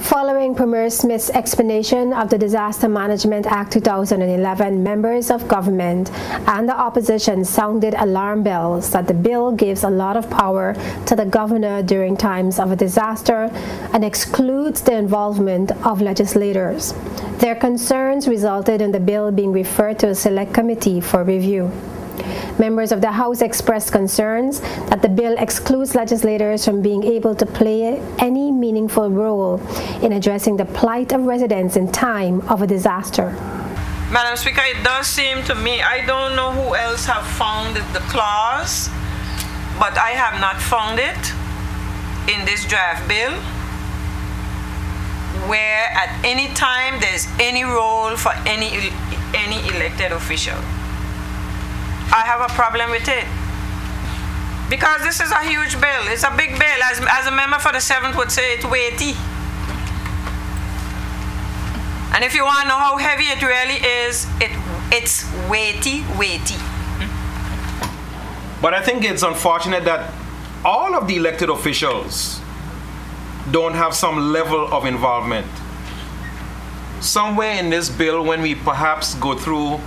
Following Premier Smith's explanation of the Disaster Management Act 2011, members of government and the opposition sounded alarm bells that the bill gives a lot of power to the governor during times of a disaster and excludes the involvement of legislators. Their concerns resulted in the bill being referred to a select committee for review. Members of the House expressed concerns that the bill excludes legislators from being able to play any meaningful role in addressing the plight of residents in time of a disaster. Madam Speaker, it does seem to me, I don't know who else have found the clause, but I have not found it in this draft bill where at any time there's any role for any elected official. I have a problem with it because this is a huge bill. It's a big bill. As a member for the 7th would say, it's weighty. And if you want to know how heavy it really is, it's weighty. But I think it's unfortunate that all of the elected officials don't have some level of involvement. Somewhere in this bill, when we perhaps go through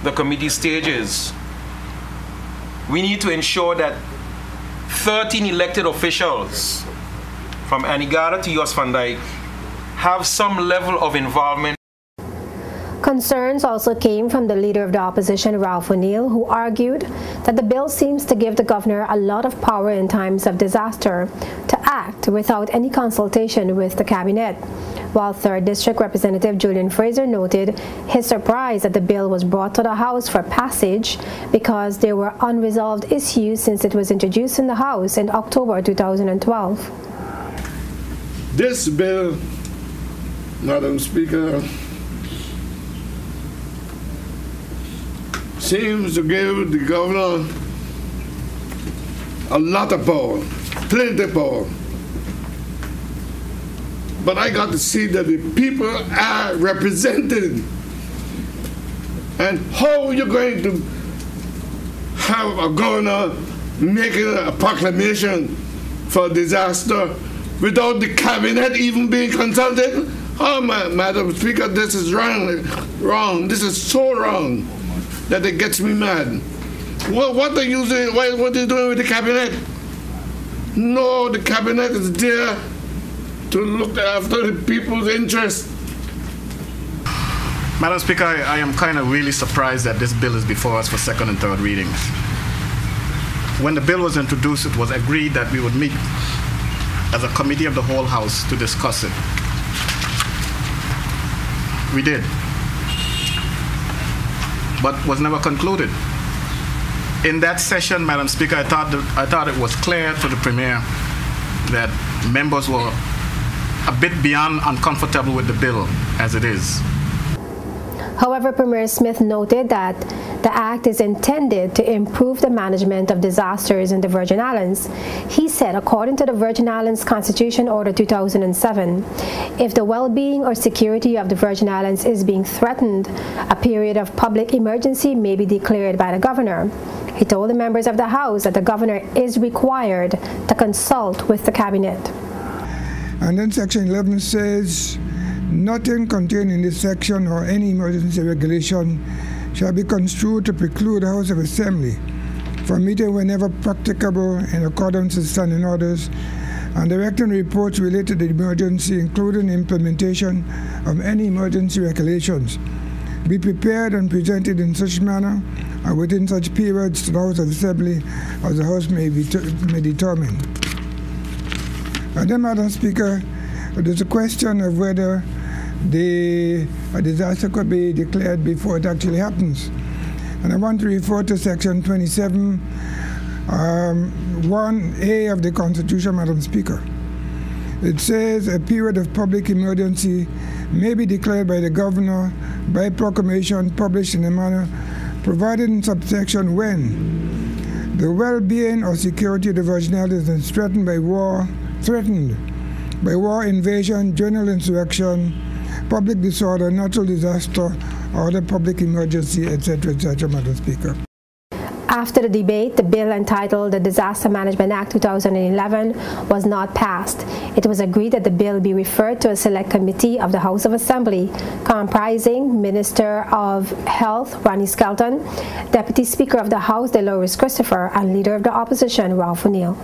the committee stages, we need to ensure that 13 elected officials, from Anigada to Jos van Dijk, have some level of involvement. Concerns also came from the leader of the opposition, Ralph O'Neill, who argued that the bill seems to give the governor a lot of power in times of disaster to act without any consultation with the cabinet. While 3rd District Representative Julian Fraser noted his surprise that the bill was brought to the House for passage because there were unresolved issues since it was introduced in the House in October 2012. This bill, Madam Speaker, seems to give the governor a lot of power, plenty of power. But I got to see that the people are represented. And how are you going to have a governor making a proclamation for disaster without the cabinet even being consulted? Oh, Madam Speaker, this is wrong. This is so wrong that it gets me mad. Well, what are you doing? What are you doing with the cabinet? No, the cabinet is there to look after the people's interests. Madam Speaker, I am kind of really surprised that this bill is before us for 2nd and 3rd readings. When the bill was introduced, it was agreed that we would meet as a committee of the whole House to discuss it. We did, but was never concluded. In that session, Madam Speaker, I thought it was clear to the Premier that members were a bit beyond uncomfortable with the bill as it is. However, Premier Smith noted that the act is intended to improve the management of disasters in the Virgin Islands. He said, according to the Virgin Islands Constitution Order 2007, if the well-being or security of the Virgin Islands is being threatened, a period of public emergency may be declared by the governor. He told the members of the House that the governor is required to consult with the cabinet. And then Section 11 says, nothing contained in this section or any emergency regulation shall be construed to preclude the House of Assembly from meeting whenever practicable in accordance with standing orders and directing reports related to the emergency, including implementation of any emergency regulations, be prepared and presented in such manner and within such periods to the House of Assembly as the House may determine. And then, Madam Speaker, there's a question of whether a disaster could be declared before it actually happens. And I want to refer to Section 27, 1A of the Constitution, Madam Speaker. It says a period of public emergency may be declared by the governor by proclamation published in a manner provided in subsection when the well-being or security of the Virgin Islands is threatened by war, invasion, general insurrection, public disorder, natural disaster, or other public emergency, etc., Madam Speaker. After the debate, the bill entitled the Disaster Management Act 2011 was not passed. It was agreed that the bill be referred to a select committee of the House of Assembly comprising Minister of Health Ronnie Skelton, Deputy Speaker of the House Delores Christopher, and Leader of the Opposition Ralph O'Neill.